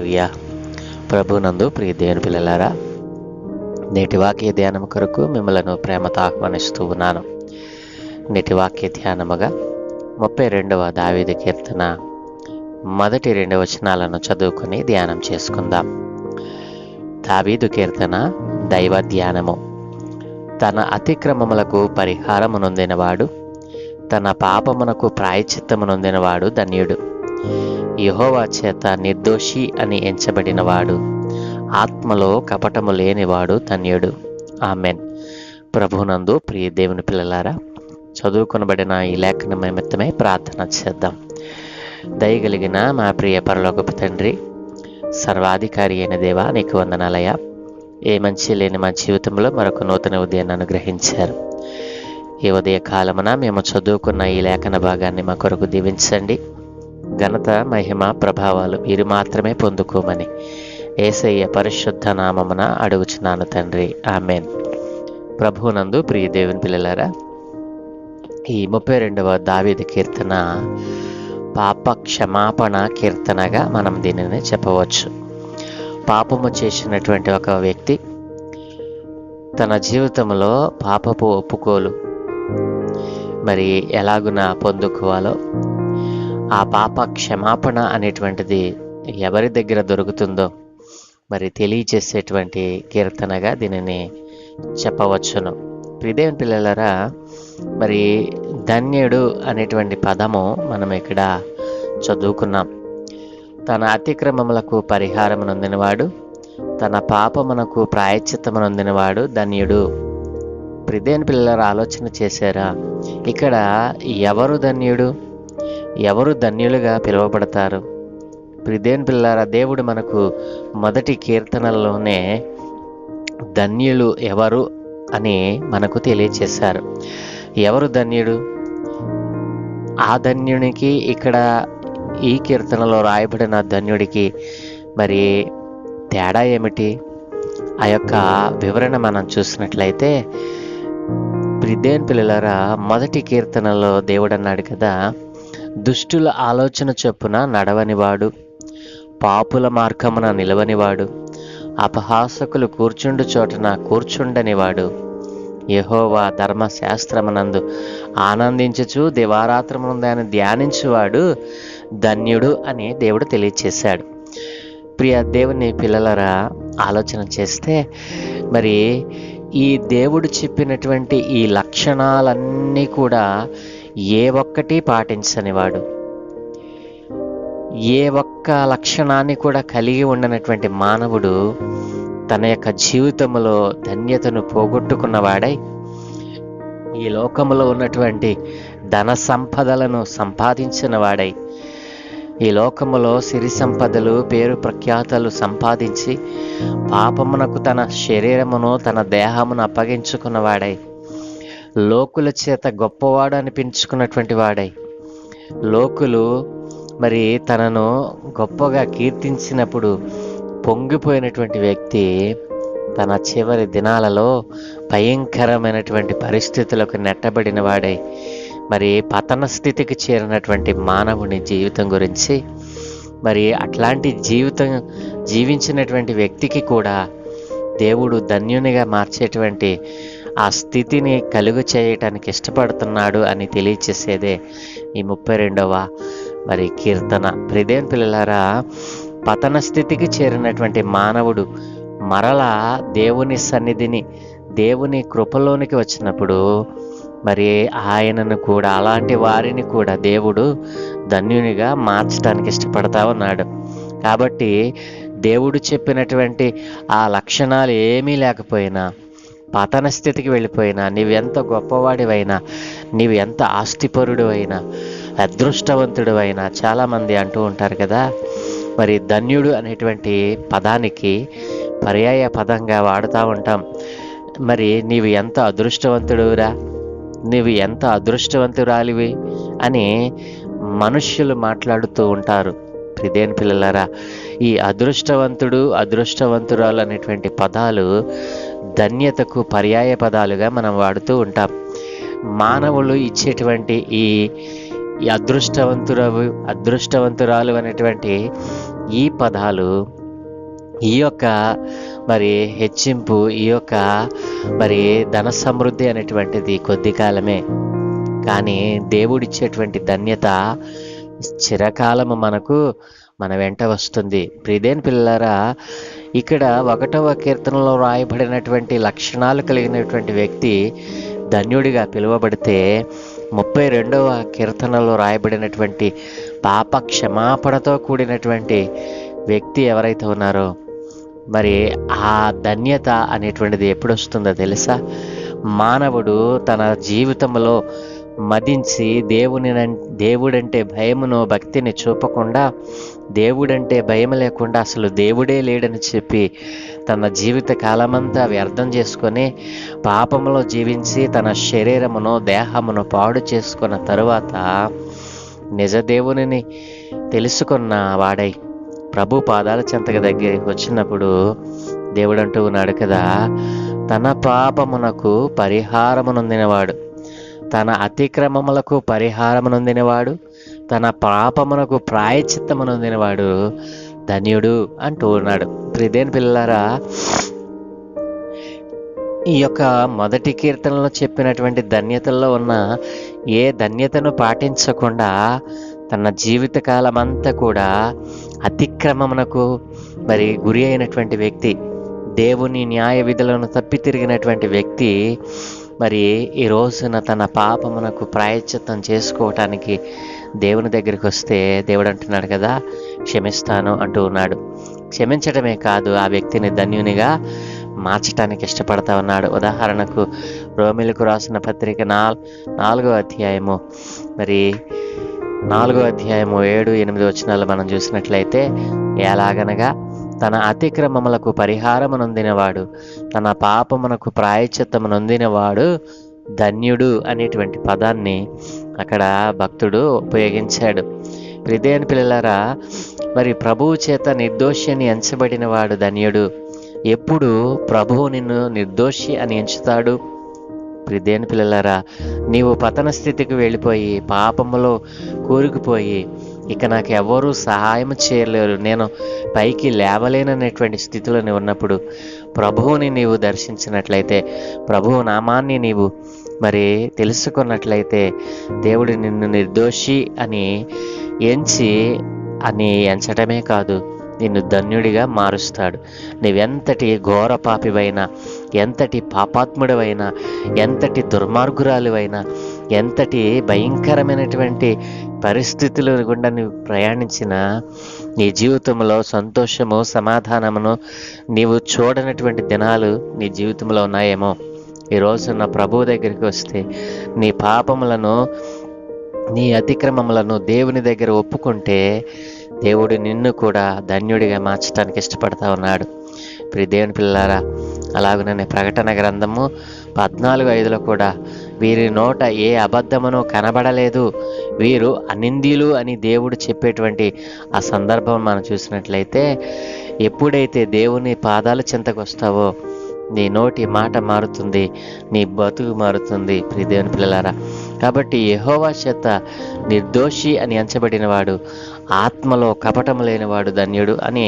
హల్లెలూయా. ప్రభునందు ప్రియ దేవుని పిల్లలారా, నేటి వాక్య ధ్యానం కొరకు మిమ్మలను ప్రేమతో ఆహ్వానిస్తూ ఉన్నాను. నేటి వాక్య ధ్యానముగా 32వ దావీదు కీర్తన మొదటి 2 వచనాలను చదువుకొని ధ్యానం చేసుకుందాం. దావీదు కీర్తన దైవ ధ్యానము. తన అతిక్రమములకు పరిహారము నొందినవాడు, తన పాపమునకు ప్రాయశ్చిత్తము నొందినవాడు ధన్యుడు. యెహోవా చేత నిర్దోషి అని ఎంచబడినవాడు, ఆత్మలో కపటము లేనివాడు ధన్యుడు. ఆమెన్. ప్రభునందు ప్రియ దేవుని పిల్లలారా, చదువుకొనబడిన ఈ లేఖన నిమిత్తమై ప్రార్థన చేద్దాం. దయగలిగిన మా ప్రియ పరలోకపు తండ్రి, సర్వాధికారి అయిన దేవా, నీకు వందనాలయ్యా. ఏ మంచి లేని మా జీవితంలో మరొక నూతన ఉదయాన్ని అనుగ్రహించారు. ఈ ఉదయ కాలమున మేము చదువుకున్న ఈ లేఖన భాగాన్ని మా కొరకు దీవించండి. ఘనత, మహిమ, ప్రభావాలు మీరు మాత్రమే పొందుకోమని యేసయ్య పరిశుద్ధ నామమున అడుగుచున్నాను తండ్రి. ఆమెన్. ప్రభునందు ప్రియ దేవుని పిల్లలారా, ఈ 32వ దావీదు కీర్తన పాప క్షమాపణ కీర్తనగా మనం దీనిని చెప్పవచ్చు. పాపము చేసినటువంటి ఒక వ్యక్తి తన జీవితంలో పాపపు ఒప్పుకోలు మరి ఎలాగున పొందుకోవాలో, ఆ పాప క్షమాపణ అనేటువంటిది ఎవరి దగ్గర దొరుకుతుందో మరి తెలియచేసేటువంటి కీర్తనగా దీనిని చెప్పవచ్చును. ప్రియదేవుని పిల్లలారా, మరి ధన్యుడు అనేటువంటి పదము మనం ఇక్కడ చదువుకున్నాం. తన అతిక్రమములకు పరిహారము నొందినవాడు, తన పాపమునకు ప్రాయశ్చిత్తము నొందినవాడు ధన్యుడు. ప్రియదేవుని పిల్లలారా, ఆలోచన చేశారా? ఇక్కడ ఎవరు ధన్యుడు, ఎవరు ధన్యులుగా పిలువబడతారు? ప్రియదేవుని పిల్లలారా, దేవుడు మనకు మొదటి కీర్తనలోనే ధన్యులు ఎవరు అని మనకు తెలియచేశారు. ఎవరు ధన్యుడు? ఆ ధన్యునికి ఇక్కడ ఈ కీర్తనలో రాయబడిన ధన్యుడికి మరి తేడా ఏమిటి? ఆ యొక్క వివరణ మనం చూసినట్లయితే, ప్రియదేవుని పిల్లలారా, మొదటి కీర్తనలో దేవుడు అన్నాడు కదా, దుష్టుల ఆలోచన చొప్పున నడవనివాడు, పాపుల మార్గమున నిలవనివాడు, అపహాసకులు కూర్చుండు చోటన కూర్చుండనివాడు, యెహోవా ధర్మశాస్త్రమునందు ఆనందించుచు దివారాత్రమును దాన్ని ధ్యానించువాడు ధన్యుడు అని దేవుడు తెలియచేశాడు. ప్రియ దేవుని పిల్లలరా, ఆలోచన చేస్తే మరి ఈ దేవుడు చెప్పినటువంటి ఈ లక్షణాలన్నీ కూడా ఏ ఒక్కటి పాటించనివాడు, ఏ ఒక్క లక్షణాన్ని కూడా కలిగి ఉండనటువంటి మానవుడు తన యొక్క జీవితంలో ధన్యతను పోగొట్టుకున్నవాడై, ఈ లోకములో ఉన్నటువంటి ధన సంపదలను సంపాదించిన వాడై, ఈ లోకములో సిరి సంపదలు, పేరు ప్రఖ్యాతలు సంపాదించి పాపమునకు తన శరీరమును, తన దేహమును అప్పగించుకున్నవాడై, లోకుల చేత గొప్పవాడు అనిపించుకున్నటువంటి వాడై, లోకులు మరి తనను గొప్పగా కీర్తించినప్పుడు పొంగిపోయినటువంటి వ్యక్తి తన చివరి దినాలలో భయంకరమైనటువంటి పరిస్థితులకు నెట్టబడిన వాడై మరి పతన స్థితికి చేరినటువంటి మానవుని జీవితం గురించి, మరి అట్లాంటి జీవితం జీవించినటువంటి వ్యక్తికి కూడా దేవుడు ధన్యునిగా మార్చేటువంటి ఆ స్థితిని కలుగు చేయటానికి ఇష్టపడుతున్నాడు అని తెలియచేసేదే ఈ 32వ మరి కీర్తన. ప్రియదేవుని పిల్లలారా, పతన స్థితికి చేరినటువంటి మానవుడు మరలా దేవుని సన్నిధిని, దేవుని కృపలోనికి వచ్చినప్పుడు మరి ఆయనను కూడా, అలాంటి వారిని కూడా దేవుడు ధన్యునిగా మార్చడానికి ఇష్టపడతా ఉన్నాడు. కాబట్టి దేవుడు చెప్పినటువంటి ఆ లక్షణాలు ఏమీ లేకపోయినా, పతన స్థితికి వెళ్ళిపోయినా, నీవెంత గొప్పవాడివైనా, నీవు ఎంత ఆస్తిపరుడు అయినా, అదృష్టవంతుడు అయినా, చాలామంది అంటూ ఉంటారు కదా, మరి ధన్యుడు అనేటువంటి పదానికి పర్యాయ పదంగా వాడుతూ ఉంటాం. మరి నీవు ఎంత అదృష్టవంతుడురా, నీవు ఎంత అదృష్టవంతురాలివి అని మనుష్యులు మాట్లాడుతూ ఉంటారు. ప్రియదేవుని పిల్లలారా, ఈ అదృష్టవంతుడు, అదృష్టవంతురాలు అనేటువంటి పదాలు ధన్యతకు పర్యాయ పదాలుగా మనం వాడుతూ ఉంటాం. మానవులు ఇచ్చేటువంటి ఈ అదృష్టవంతురాలు అనేటువంటి ఈ పదాలు, ఈ యొక్క మరి హెచ్చింపు, ఈ యొక్క మరి ధన సమృద్ధి అనేటువంటిది కొద్ది కాలమే. కానీ దేవుడిచ్చేటువంటి ధన్యత చిరకాలము మన వెంట వస్తుంది. ప్రియదేని పిల్లలారా, ఇక్కడ 1వ కీర్తనలో రాయబడినటువంటి లక్షణాలు కలిగినటువంటి వ్యక్తి ధన్యుడిగా పిలువబడితే, 32వ కీర్తనలో రాయబడినటువంటి పాప క్షమాపణతో కూడినటువంటి వ్యక్తి ఎవరైతే ఉన్నారో, మరి ఆ ధన్యత అనేటువంటిది ఎప్పుడు వస్తుందో తెలుసా? మానవుడు తన జీవితంలో మదించి దేవుడంటే భయమును, భక్తిని చూపకుండా, దేవుడంటే భయం లేకుండా అసలు దేవుడే లేడని చెప్పి తన జీవిత కాలమంతా వ్యర్థం చేసుకొని పాపములో జీవించి తన శరీరమును, దేహమును పాడు చేసుకున్న తరువాత నిజ దేవునిని తెలుసుకున్న వాడై ప్రభు పాదాల చెంతకు దగ్గరికి వచ్చినప్పుడు దేవుడు అంటూ ఉన్నాడు కదా, తన పాపమునకు పరిహారమునొందినవాడు, తన అతిక్రమములకు పరిహారమునొందినవాడు, తన పాపమునకు ప్రాయశ్చిత్తమునొందినవాడు ధన్యుడు అంటూ ఉన్నాడు. ప్రియదేని పిల్లలారా, ఈ యొక్క మొదటి కీర్తనలో చెప్పినటువంటి ధన్యతల్లో ఉన్న ఏ ధన్యతను పాటించకుండా తన జీవితకాలం అంతా కూడా అతిక్రమమునకు మరి గురి అయినటువంటి వ్యక్తి, దేవుని న్యాయ విధులను తప్పి తిరిగినటువంటి వ్యక్తి మరి ఈ రోజున తన పాపమునకు ప్రాయశ్చిత్తం చేసుకోవటానికి దేవుని దగ్గరికి వస్తే దేవుడు అంటున్నాడు కదా, క్షమిస్తాను అంటూ ఉన్నాడు. క్షమించడమే కాదు, ఆ వ్యక్తిని ధన్యునిగా మార్చడానికి ఇష్టపడతా ఉన్నాడు. ఉదాహరణకు రోమిలకు రాసిన పత్రిక 4వ అధ్యాయము మరి 4వ అధ్యాయము 7-8 వచనాలు మనం చూసినట్లయితే, ఎలాగనగా తన అతిక్రమములకు పరిహారమునొందినవాడు, తన పాపమునకు ప్రాయశ్చిత్తమునొందినవాడు ధన్యుడు అనేటువంటి పదాన్ని అక్కడ భక్తుడు ఉపయోగించాడు. ప్రియదేని పిల్లలారా, మరి ప్రభువు చేత నిర్దోషి అని ఎంచబడిన వాడు ధన్యుడు. ఎప్పుడు ప్రభువు నిన్ను నిర్దోషి అని ఎంచుతాడు? ప్రియదేని పిల్లలారా, నీవు పతన స్థితికి వెళ్ళిపోయి పాపములో కూరుకుపోయి ఇక నాకు ఎవరూ సహాయం చేయలేరు, నేను పైకి లేవలేననేటువంటి స్థితిలో నీవు ఉన్నప్పుడు ప్రభువుని నీవు దర్శించినట్లయితే, ప్రభువు నామాన్ని నీవు మరి తెలుసుకున్నట్లయితే, దేవుడు నిన్ను నిర్దోషి అని ఎంచటమే కాదు, నిన్ను ధన్యుడిగా మారుస్తాడు. నీవెంతటి ఘోర పాపివైనా, ఎంతటి పాపాత్ముడివైనా, ఎంతటి దుర్మార్గురాలివైనా, ఎంతటి భయంకరమైనటువంటి పరిస్థితుల గుండా నువ్వు ప్రయాణించిన నీ జీవితంలో సంతోషము, సమాధానమును నీవు చూడనటువంటి దినాలు నీ జీవితంలో ఉన్నాయేమో. ఈరోజు నా ప్రభువు దగ్గరికి వస్తే నీ పాపములను, నీ అతిక్రమములను దేవుని దగ్గర ఒప్పుకుంటే దేవుడు నిన్ను కూడా ధన్యుడిగా మార్చడానికి ఇష్టపడతా ఉన్నాడు. ప్రియ దేవుని పిల్లారా, అలాగనే ప్రకటన గ్రంథము 14:5లో కూడా వీరి నోట ఏ అబద్ధమును కనబడలేదు, వీరు అనింద్యులు అని దేవుడు చెప్పేటువంటి ఆ సందర్భం మనం చూసినట్లయితే, ఎప్పుడైతే దేవుని పాదాల చెంతకు వస్తావో నీ నోటి మాట మారుతుంది, నీ బతుకు మారుతుంది. ప్రియ దేవుని పిల్లలారా, కాబట్టి యెహోవా చేత నిర్దోషి అని ఎంచబడిన వాడు, ఆత్మలో కపటము లేనివాడు ధన్యుడు అని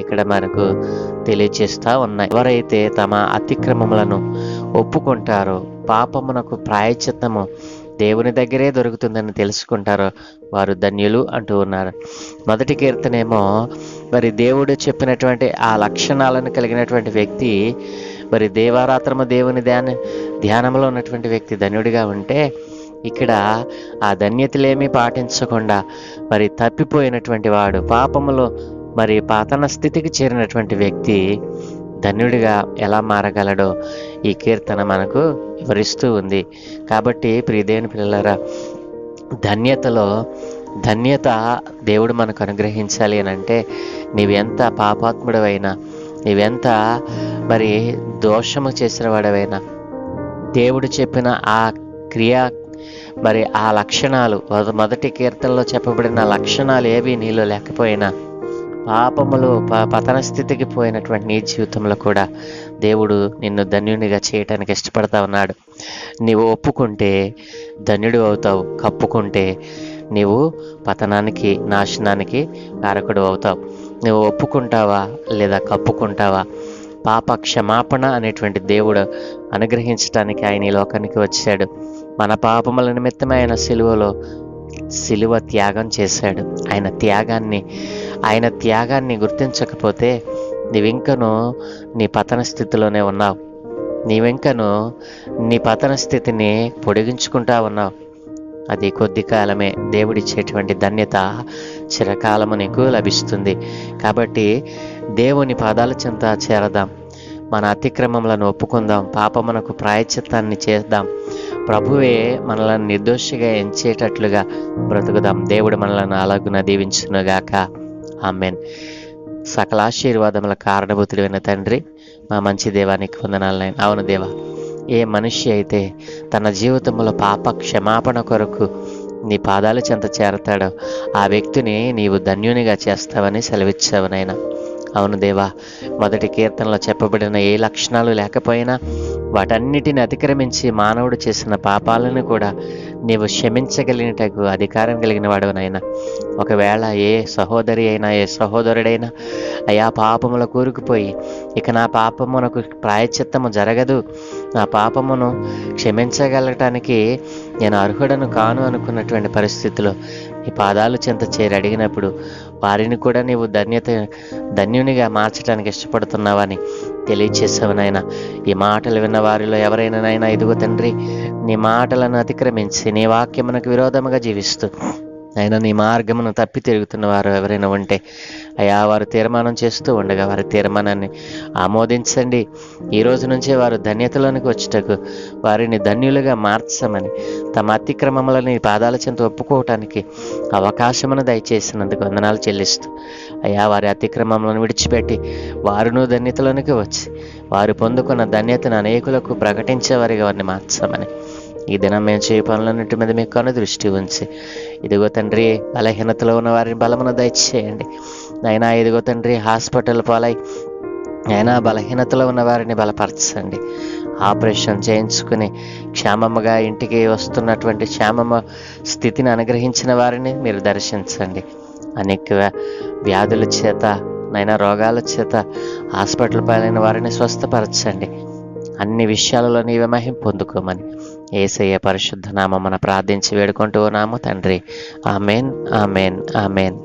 ఇక్కడ మనకు తెలియచేస్తూ ఉన్నాయి. ఎవరైతే తమ అతిక్రమములను ఒప్పుకుంటారో, పాపమునకు ప్రాయశ్చిత్తము దేవుని దగ్గరే దొరుకుతుందని తెలుసుకుంటారో వారు ధన్యులు అంటూ ఉన్నారు. మొదటి కీర్తనేమో మరి దేవుడు చెప్పినటువంటి ఆ లక్షణాలను కలిగినటువంటి వ్యక్తి, మరి దేవారాత్రము దేవుని ధ్యానంలో ఉన్నటువంటి వ్యక్తి ధన్యుడిగా ఉంటే, ఇక్కడ ఆ ధన్యతలేమీ పాటించకుండా మరి తప్పిపోయినటువంటి వాడు, పాపములో మరి పతన స్థితికి చేరినటువంటి వ్యక్తి ధన్యుడిగా ఎలా మారగలడో ఈ కీర్తన మనకు వివరిస్తూ ఉంది. కాబట్టి ప్రియదేవుని పిల్లలారా, ధన్యత దేవుడు మనకు అనుగ్రహించాలి అని అంటే, నీవెంత పాపాత్ముడవైనా, నీవెంత మరి దోషము చేసిన వాడవైనా, దేవుడు చెప్పిన ఆ క్రియ మరి ఆ లక్షణాలు, మొదటి కీర్తనలో చెప్పబడిన లక్షణాలు ఏవి నీలో లేకపోయినా, పాపములు పతన స్థితికి పోయినటువంటి నీ జీవితంలో కూడా దేవుడు నిన్ను ధన్యునిగా చేయటానికి ఇష్టపడతా ఉన్నాడు. నీవు ఒప్పుకుంటే ధన్యుడు అవుతావు, కప్పుకుంటే నీవు పతనానికి, నాశనానికి కారకుడు అవుతావు. నువ్వు ఒప్పుకుంటావా లేదా కప్పుకుంటావా? పాప క్షమాపణ అనేటువంటి దేవుడు అనుగ్రహించడానికి ఆయన ఈ లోకానికి వచ్చాడు. మన పాపముల నిమిత్తమే ఆయన సిలువ త్యాగం చేశాడు. ఆయన త్యాగాన్ని గుర్తించకపోతే నీవింకను నీ పతన స్థితిలోనే ఉన్నావు. నీవింకను నీ పతన స్థితిని పొడిగించుకుంటా ఉన్నావు. అది కొద్ది కాలమే. దేవుడిచ్చేటువంటి ధన్యత చిరకాలము నీకు లభిస్తుంది. కాబట్టి దేవుని పాదాల చెంత చేరదాం, మన అతిక్రమములను ఒప్పుకుందాం, పాపమునకు ప్రాయశ్చిత్తాన్ని చేద్దాం. ప్రభువే మనలను నిర్దోషిగా ఎంచేటట్లుగా బ్రతుకుదాం. దేవుడు మనలను అలాగున దీవించునుగాక. ఆమెన్. సకల ఆశీర్వాదముల కారణభూతుడైన తండ్రి, మా మంచి దేవానికి వందనాలైన. అవును దేవా, ఏ మనిషి అయితే తన జీవితంలో పాప క్షమాపణ కొరకు నీ పాదాల చెంత చేరతాడో ఆ వ్యక్తిని నీవు ధన్యునిగా చేస్తావని సెలవిచ్చావు నాయనా. అవును దేవా, మొదటి కీర్తనలో చెప్పబడిన ఏ లక్షణాలు లేకపోయినా వాటన్నిటిని అతిక్రమించి మానవుడు చేసిన పాపాలను కూడా నీవు క్షమించగలిగినటకు అధికారం కలిగిన వాడు నాయన. ఒకవేళ ఏ సహోదరి అయినా ఏ సహోదరుడైనా అయా పాపముల కూరుకుపోయి ఇక నా పాపమునకు ప్రాయశ్చిత్తము జరగదు, నా పాపమును క్షమించగలటానికి నేను అర్హుడను కాను అనుకున్నటువంటి పరిస్థితిలో నీ పాదాలు చెంత చేరి అడిగినప్పుడు వారిని కూడా నీవు ధన్యునిగా మార్చడానికి ఇష్టపడుతున్నావని తెలియచేసావు నాయన. ఈ మాటలు విన్న వారిలో ఎవరైనానైనా ఇదిగో తండ్రి, నీ మాటలను అతిక్రమించి నీ వాక్యమునకు విరోధముగా జీవిస్తూ అయినా నీ మార్గమును తప్పి తిరుగుతున్న వారు ఎవరైనా ఉంటే అయా వారు తీర్మానం చేస్తూ ఉండగా వారి తీర్మానాన్ని ఆమోదించండి. ఈ రోజు నుంచే వారు ధన్యతలోనికి వచ్చుటకు వారిని ధన్యులుగా మార్చమని, తమ అతిక్రమములని పాదాల చెంత ఒప్పుకోవటానికి అవకాశమును దయచేసినందుకు వందనాలు చెల్లిస్తూ అయా వారి అతిక్రమములను విడిచిపెట్టి వారును ధన్యతలోనికి వచ్చి వారు పొందుకున్న ధన్యతను అనేకులకు ప్రకటించేవారిగా వారిని మార్చమని ఈ దినం మేము చేయ పనులన్నింటి మీద మీకు కను దృష్టి ఉంచి ఇదిగో తండ్రి, బలహీనతలో ఉన్న వారిని బలమును దయచేయండి అయినా. ఇదిగో తండ్రి, హాస్పిటల్ పాలై అయినా బలహీనతలో ఉన్న వారిని బలపరచండి. ఆపరేషన్ చేయించుకుని క్షేమముగా ఇంటికి వస్తున్నటువంటి క్షేమమ స్థితిని అనుగ్రహించిన వారిని మీరు దర్శించండి. అనేక వ్యాధుల చేత నైనా రోగాల చేత హాస్పిటల్ పాలైన వారిని స్వస్థపరచండి. అన్ని విషయాలలో నీవే మహిమ పొందుకోమని యేసయ్య పరిశుద్ధ నామమున ప్రార్థించి వేడుకుంటూ ఉన్నాము తండ్రి. Amen, amen, amen.